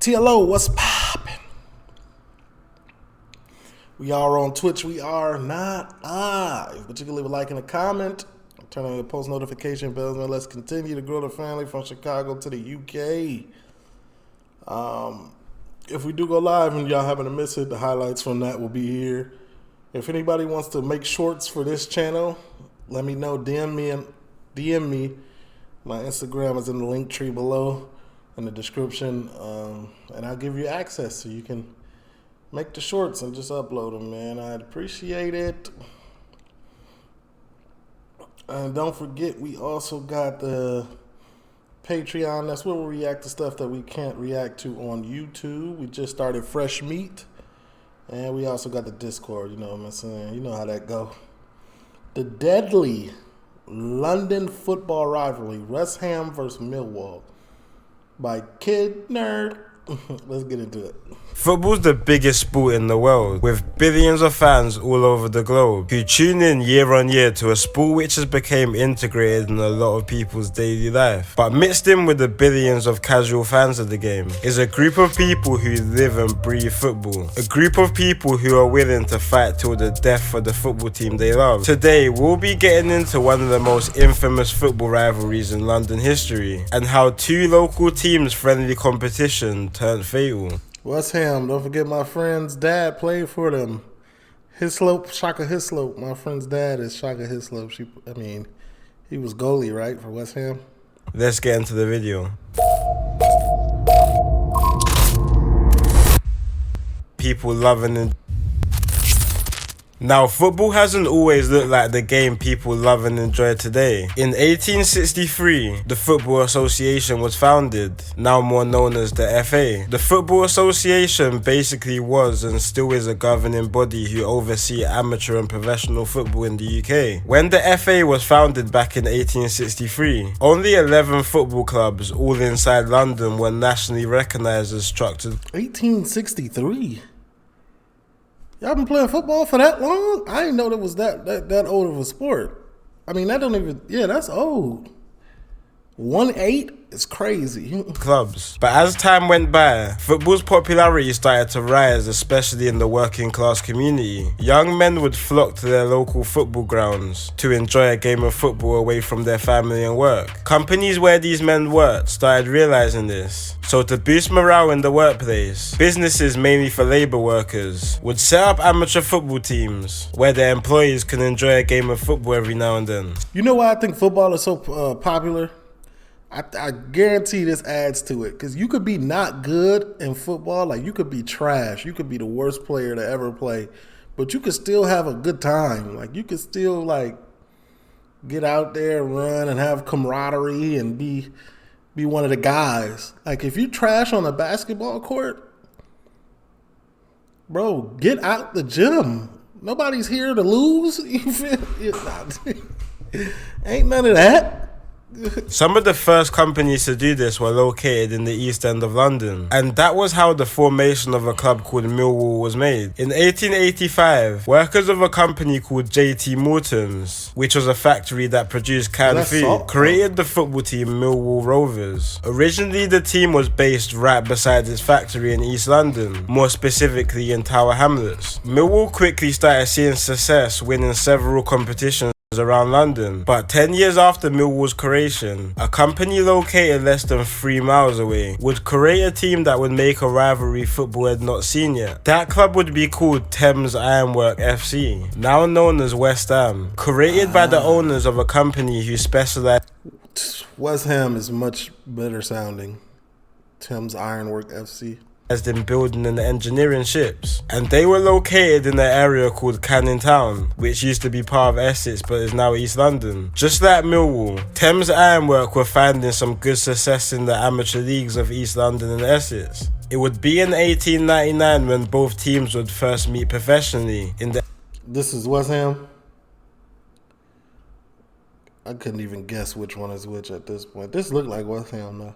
TLO, what's poppin'? We are on Twitch. We are not live, but you can leave a like and a comment. Turn on your post notification bells, and let's continue to grow the family from Chicago to the UK. If we do go live and y'all happen to miss it, the highlights from that will be here. If anybody wants to make shorts for this channel, let me know. DM me. My Instagram is in the link tree below in the description, and I'll give you access so you can make the shorts and just upload them, man. I'd appreciate it. And don't forget, we also got the Patreon. That's where we react to stuff that we can't react to on YouTube. We just started Fresh Meat. And we also got the Discord, you know what I'm saying? You know how that go. The deadly London football rivalry, West Ham versus Millwall, by Kid Nerd. Let's get into it. Football's the biggest sport in the world, with billions of fans all over the globe who tune in year on year to a sport which has become integrated in a lot of people's daily life. But mixed in with the billions of casual fans of the game is a group of people who live and breathe football. A group of people who are willing to fight till the death for the football team they love. Today, we'll be getting into one of the most infamous football rivalries in London history, and how two local teams' friendly competition turned fatal. West Ham, don't forget my friend's dad played for them. Hislop, Shaka Hislop. My friend's dad is Shaka Hislop. He was goalie, right, for West Ham? Let's get into the video. People loving and Now, football hasn't always looked like the game people love and enjoy today. In 1863, the Football Association was founded, now more known as the FA. The Football Association basically was and still is a governing body who oversee amateur and professional football in the UK. When the FA was founded back in 1863, only 11 football clubs, all inside London, were nationally recognised as structured. 1863? Y'all been playing football for that long? I didn't know that was that old of a sport. I mean, that's old. 1-8 is crazy. Clubs. But as time went by, football's popularity started to rise, especially in the working class community. Young men would flock to their local football grounds to enjoy a game of football away from their family and work. Companies where these men worked started realizing this. So to boost morale in the workplace, businesses mainly for labor workers would set up amateur football teams where their employees can enjoy a game of football every now and then. You know why I think football is so popular? I guarantee this adds to it, because you could be not good in football. Like, you could be trash. You could be the worst player to ever play, but you could still have a good time. Like, you could still, like, get out there and run and have camaraderie and be one of the guys. Like, if you trash on a basketball court, bro, get out the gym. Nobody's here to lose. You feel? Ain't none of that. Some of the first companies to do this were located in the East End of London, and that was how the formation of a club called Millwall was made. In 1885, workers of a company called J.T. Morton's, which was a factory that produced canned food, created the football team Millwall Rovers. Originally, the team was based right beside its factory in East London, more specifically in Tower Hamlets. Millwall quickly started seeing success, winning several competitions around London. But 10 years after Millwall's creation, a company located less than 3 miles away would create a team that would make a rivalry football had not seen yet. That club would be called Thames Ironwork FC, now known as West Ham, created by the owners of a company who specialized. West Ham is much better sounding. Thames Ironwork FC. In building and engineering ships, and they were located in an area called Canning Town, which used to be part of Essex but is now East London. Just like Millwall, Thames Ironwork were finding some good success in the amateur leagues of East London and Essex. It would be in 1899 when both teams would first meet professionally in the... This is West Ham? I couldn't even guess which one is which at this point. This looked like West Ham though.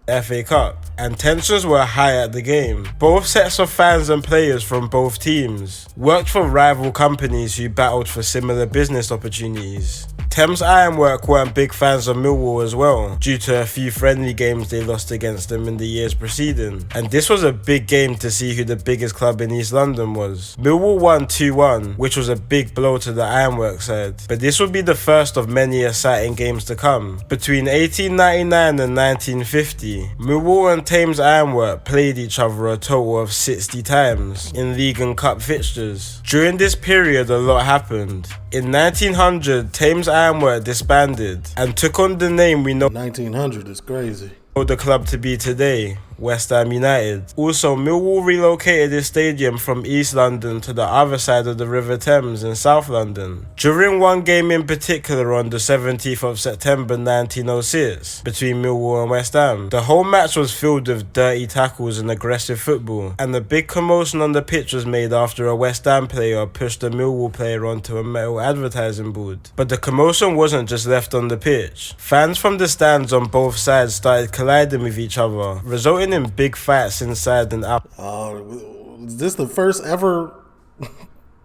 FA Cup, and tensions were high at the game. Both sets of fans and players from both teams worked for rival companies who battled for similar business opportunities. Thames Ironwork weren't big fans of Millwall as well, due to a few friendly games they lost against them in the years preceding. And this was a big game to see who the biggest club in East London was. Millwall won 2-1, which was a big blow to the Ironwork side. But this would be the first of many exciting games to come. Between 1899 and 1950, Millwall and Thames Ironwork played each other a total of 60 times in league and cup fixtures. During this period, a lot happened. In 1900, Thames Ironwork disbanded and took on the name we know 1900 is crazy. The club to be today, West Ham United. Also, Millwall relocated its stadium from East London to the other side of the River Thames in South London. During one game in particular on the 17th of September 1906 between Millwall and West Ham, the whole match was filled with dirty tackles and aggressive football, and a big commotion on the pitch was made after a West Ham player pushed a Millwall player onto a metal advertising board. But the commotion wasn't just left on the pitch. Fans from the stands on both sides started colliding with each other, resulting in big fights inside and out. Is this the first ever,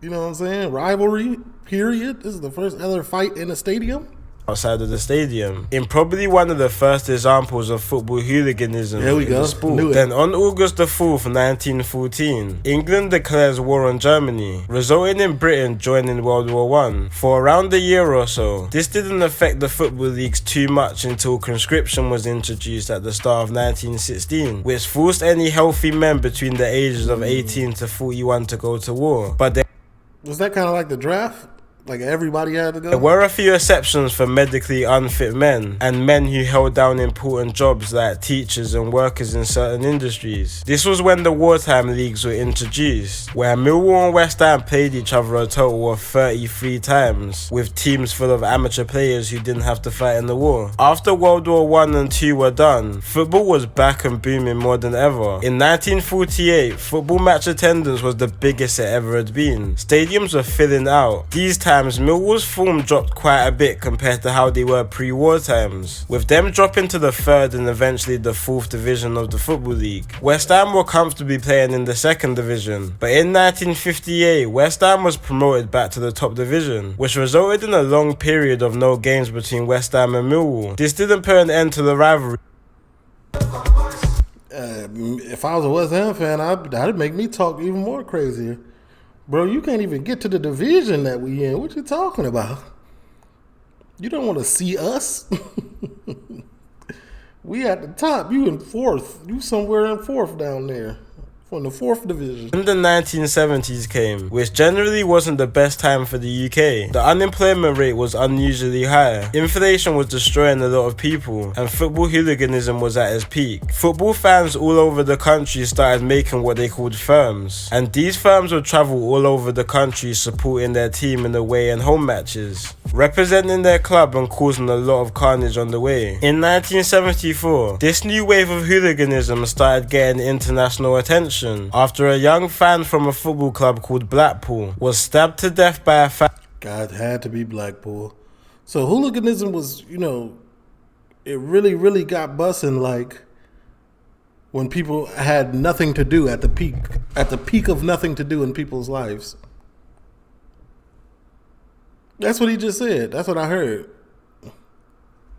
you know what I'm saying, rivalry period? This is the first ever fight in a stadium? Outside of the stadium, in probably one of the first examples of football hooliganism There we in go. the sport. Knew it. Then on August the 4th, 1914, England declares war on Germany, resulting in Britain joining World War I. For around a year or so, this didn't affect the football leagues too much until conscription was introduced at the start of 1916, which forced any healthy men between the ages of 18 to 41 to go to war. But Was that kind of like the draft? Like everybody had to go? there were a few exceptions for medically unfit men and men who held down important jobs like teachers and workers in certain industries. This was when the wartime leagues were introduced, where Millwall and West Ham played each other a total of 33 times, with teams full of amateur players who didn't have to fight in the war. After World War I and II were done, football was back and booming more than ever. In 1948, football match attendance was the biggest it ever had been. Stadiums were filling out. These times, Millwall's form dropped quite a bit compared to how they were pre-war times, with them dropping to the 3rd and eventually the 4th division of the Football League. West Ham were comfortably playing in the 2nd division, but in 1958, West Ham was promoted back to the top division, which resulted in a long period of no games between West Ham and Millwall. This didn't put an end to the rivalry. If I was a West Ham fan, that'd make me talk even more crazier. Bro, you can't even get to the division that we in. What you talking about? You don't want to see us? We at the top. You in 4th. You somewhere in 4th down there. From the 4th division. When the 1970s came, which generally wasn't the best time for the UK, the unemployment rate was unusually high, inflation was destroying a lot of people, and football hooliganism was at its peak. Football fans all over the country started making what they called firms, and these firms would travel all over the country supporting their team in away and home matches, representing their club and causing a lot of carnage on the way. In 1974, this new wave of hooliganism started getting international attention after a young fan from a football club called Blackpool was stabbed to death by a fan. God, had to be Blackpool. So hooliganism was, it really got bussin' like when people had nothing to do at the peak of nothing to do in people's lives. That's what he just said. That's what I heard.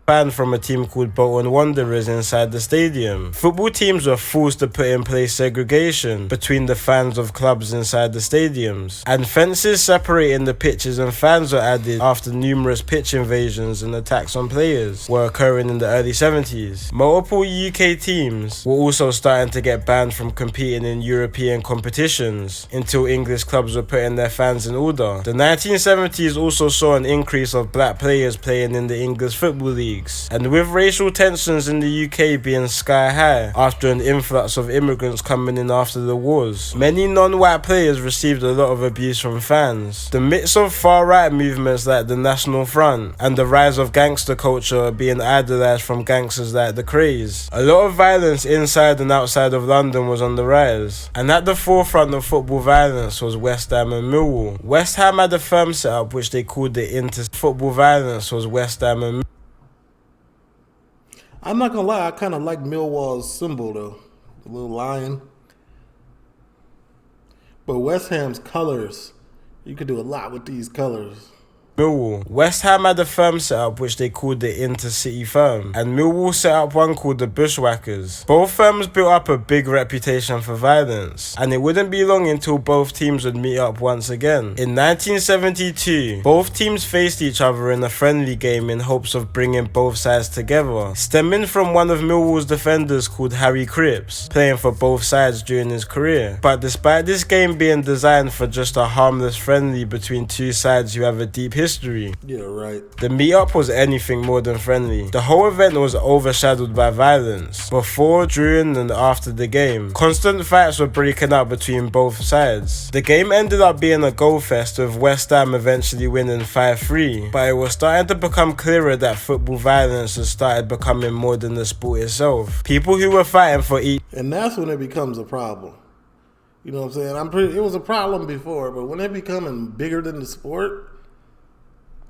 Fan from a team called Bolton Wanderers inside the stadium. Football teams were forced to put in place segregation between the fans of clubs inside the stadiums, and fences separating the pitches and fans were added after numerous pitch invasions and attacks on players were occurring in the early 70s. Multiple UK teams were also starting to get banned from competing in European competitions until English clubs were putting their fans in order. The 1970s also saw an increase of black players playing in the English Football League, and with racial tensions in the UK being sky high after an influx of immigrants coming in after the wars, many non-white players received a lot of abuse from fans. The midst of far-right movements like the National Front and the rise of gangster culture being idolised from gangsters like the Craze, a lot of violence inside and outside of London was on the rise, and at the forefront of football violence was West Ham and Millwall. West Ham had a firm setup which they called the Football violence was West Ham and I'm not gonna lie, I kind of like Millwall's symbol though, the little lion. But West Ham's colors, you could do a lot with these colors. Millwall. West Ham had a firm set up which they called the Intercity Firm, and Millwall set up one called the Bushwhackers. Both firms built up a big reputation for violence, and it wouldn't be long until both teams would meet up once again. In 1972, both teams faced each other in a friendly game in hopes of bringing both sides together, stemming from one of Millwall's defenders called Harry Cripps, playing for both sides during his career. But despite this game being designed for just a harmless friendly between two sides who have a deep history, yeah, right, the meetup was anything more than friendly. The whole event was overshadowed by violence. Before, during, and after the game, constant fights were breaking out between both sides. The game ended up being a goal fest, with West Ham eventually winning 5-3, but it was starting to become clearer that football violence has started becoming more than the sport itself. People who were fighting for each, and that's when it becomes a problem. You know what I'm saying? It was a problem before, but when it becoming bigger than the sport,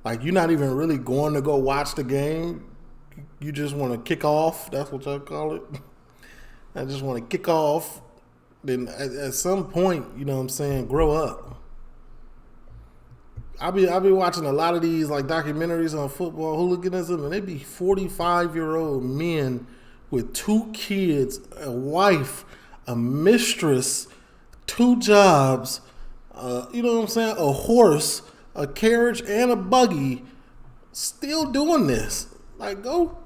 like you're not even really going to go watch the game. You just want to kick off. That's what y'all call it. I just want to kick off. Then at some point, you know what I'm saying, grow up. I'll be watching a lot of these like documentaries on football hooliganism, and they be 45-year-old men with 2 kids, a wife, a mistress, 2 jobs, you know what I'm saying, a horse, a carriage, and a buggy, still doing this. Like, go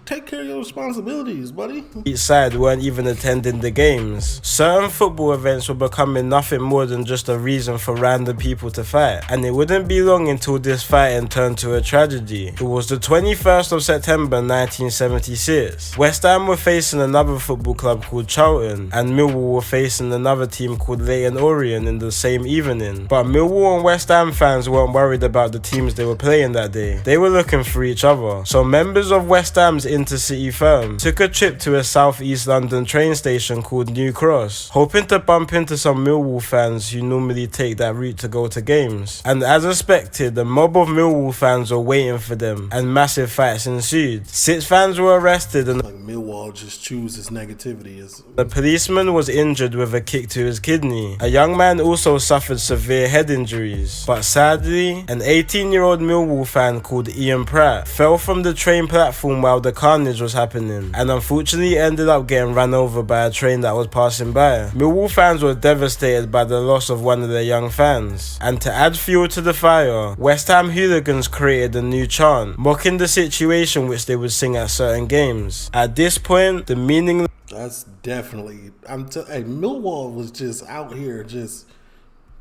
take care of your responsibilities, buddy. each side weren't even attending the games. Certain football events were becoming nothing more than just a reason for random people to fight, and it wouldn't be long until this fighting turned to a tragedy. It was the 21st of September 1976. West Ham were facing another football club called Charlton, and Millwall were facing another team called Leyton Orient in the same evening. But Millwall and West Ham fans weren't worried about the teams they were playing that day. They were looking for each other. So members of West Ham's Intercity Firm took a trip to a southeast London train station called New Cross, hoping to bump into some Millwall fans who normally take that route to go to games. And as expected, a mob of Millwall fans were waiting for them, and massive fights ensued. 6 fans were arrested, and like Millwall just chooses negativity. a policeman was injured with a kick to his kidney. A young man also suffered severe head injuries. But sadly, an 18-year-old Millwall fan called Ian Pratt fell from the train platform while the carnage was happening, and unfortunately ended up getting run over by a train that was passing by. Millwall fans were devastated by the loss of one of their young fans, and to add fuel to the fire, West Ham hooligans created a new chant, mocking the situation which they would sing at certain games. At this point, the meaning... That's definitely... Hey, Millwall was just out here just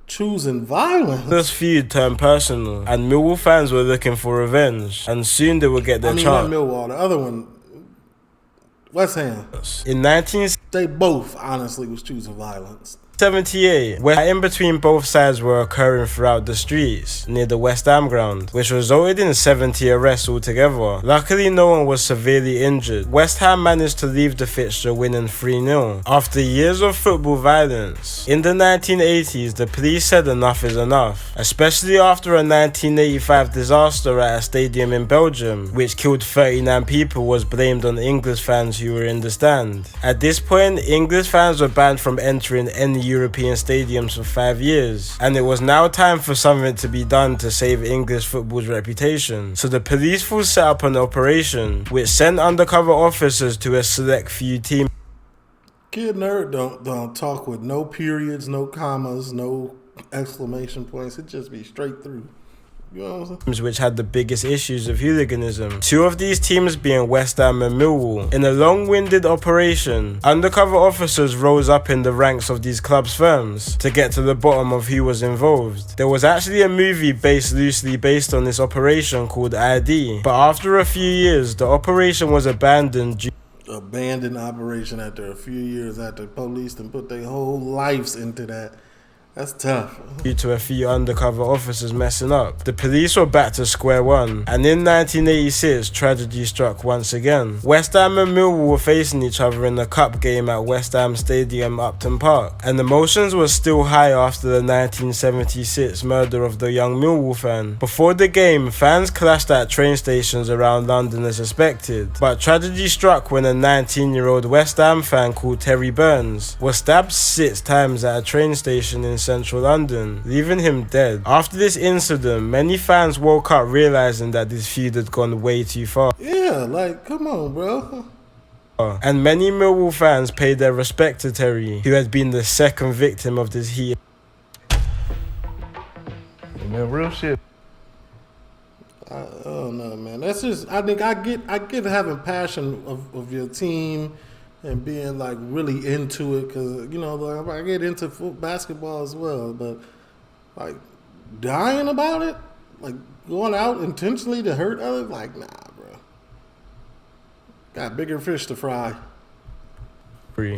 choosing violence. This feud turned personal, and Millwall fans were looking for revenge, and soon they would get their chance. Not Millwall, the other one, West Ham. In 1978, they both honestly was choosing violence. where in between both sides were occurring throughout the streets near the West Ham ground, which resulted in 70 arrests altogether. Luckily, no one was severely injured. West Ham managed to leave the fixture winning 3-0. After years of football violence, in the 1980s, the police said enough is enough, especially after a 1985 disaster at a stadium in Belgium, which killed 39 people, was blamed on English fans who were in the stand. At this point, English fans were banned from entering any European stadiums for 5 years, and it was now time for something to be done to save English football's reputation. So the police force set up an operation which sent undercover officers to a select few teams. Kid Nerd don't talk with no periods, no commas, no exclamation points. It just be straight through. You know what I'm saying? Which had the biggest issues of hooliganism. 2 of these teams being West Ham and Millwall. In a long-winded operation, undercover officers rose up in the ranks of these clubs' firms to get to the bottom of who was involved. There was actually a movie loosely based on this operation called ID, but after a few years, the operation was abandoned operation after a few years after police and put their whole lives into that. That's tough. Due to a few undercover officers messing up. The police were back to square one, and in 1986, tragedy struck once again. West Ham and Millwall were facing each other in a cup game at West Ham Stadium, Upton Park, and emotions were still high after the 1976 murder of the young Millwall fan. Before the game, fans clashed at train stations around London as expected, but tragedy struck when a 19-year-old West Ham fan called Terry Burns was stabbed 6 times at a train station in central London, leaving him dead. After this incident, many fans woke up realizing that this feud had gone way too far. Yeah, like, come on, bro. And many Millwall fans paid their respect to Terry, who had been the second victim of this heat. Man, real shit. I don't know, man. That's just. I think I get having passion of your team and being like really into it, because you know, like, I get into basketball as well, but like dying about it, like going out intentionally to hurt others, like nah, bro. Got bigger fish to fry.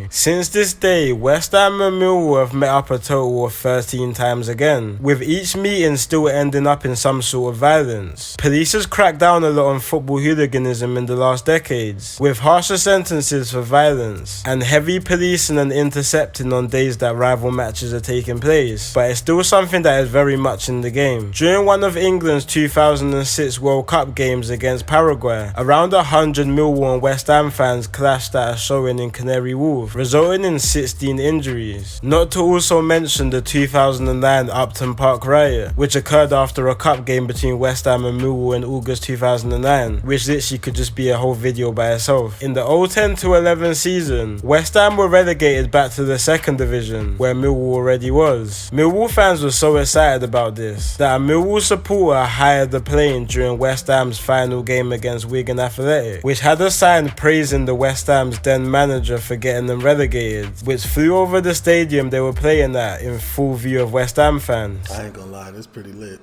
Since this day, West Ham and Millwall have met up a total of 13 times again, with each meeting still ending up in some sort of violence. Police has cracked down a lot on football hooliganism in the last decades, with harsher sentences for violence, and heavy policing and intercepting on days that rival matches are taking place, but it's still something that is very much in the game. During one of England's 2006 World Cup games against Paraguay, around 100 Millwall and West Ham fans clashed at a showing in Canary Wharf, resulting in 16 injuries. Not to also mention the 2009 Upton Park riot, which occurred after a cup game between West Ham and Millwall in August 2009, which literally could just be a whole video by itself. In the 010-11 season, West Ham were relegated back to the second division, where Millwall already was. Millwall fans were so excited about this, that a Millwall supporter hired the plane during West Ham's final game against Wigan Athletic, which had a sign praising the West Ham's then manager for getting them relegated, which flew over the stadium they were playing at in full view of West Ham fans. I ain't gonna lie, this pretty lit.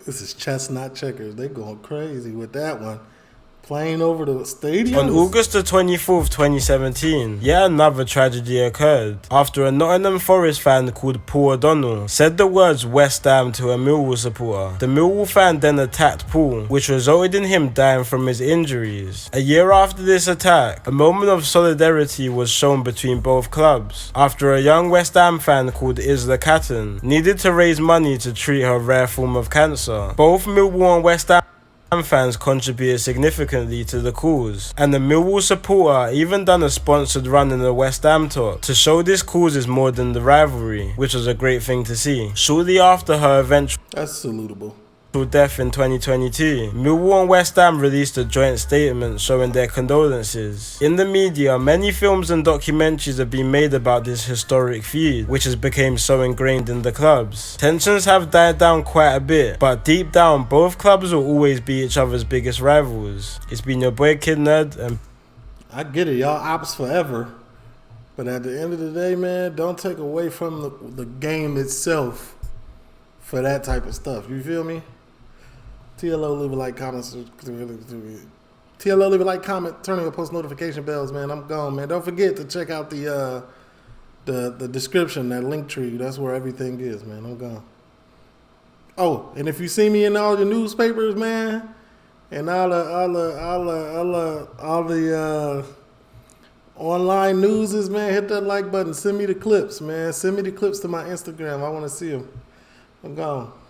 This is chestnut checkers. They going crazy with that one. Playing over the stadium? On August the 24th, 2017, yet another tragedy occurred after a Nottingham Forest fan called Paul O'Donnell said the words West Ham to a Millwall supporter. The Millwall fan then attacked Paul, which resulted in him dying from his injuries. A year after this attack, a moment of solidarity was shown between both clubs after a young West Ham fan called Isla Catton needed to raise money to treat her rare form of cancer. Both Millwall and West Ham fans contributed significantly to the cause, and the Millwall supporter even done a sponsored run in the West Ham top to show this cause is more than the rivalry, which was a great thing to see. Shortly after her eventual salutable death in 2022, Millwall and West Ham released a joint statement showing their condolences. In the media, many films and documentaries have been made about this historic feud, which has become so ingrained in the clubs. Tensions have died down quite a bit, but deep down, both clubs will always be each other's biggest rivals. It's been your boy Kid Nerd, and I get it, y'all ops forever. But at the end of the day, man, don't take away from the game itself for that type of stuff. You feel me? TLO, leave a like, comment. TLO, leave a like, comment, turn on your post notification bells, man. I'm gone, man. Don't forget to check out the description, that link tree. That's where everything is, man. I'm gone. Oh, and if you see me in all the newspapers, man, and all the online newses, man, hit that like button. Send me the clips, man. Send me the clips to my Instagram. I want to see them. I'm gone.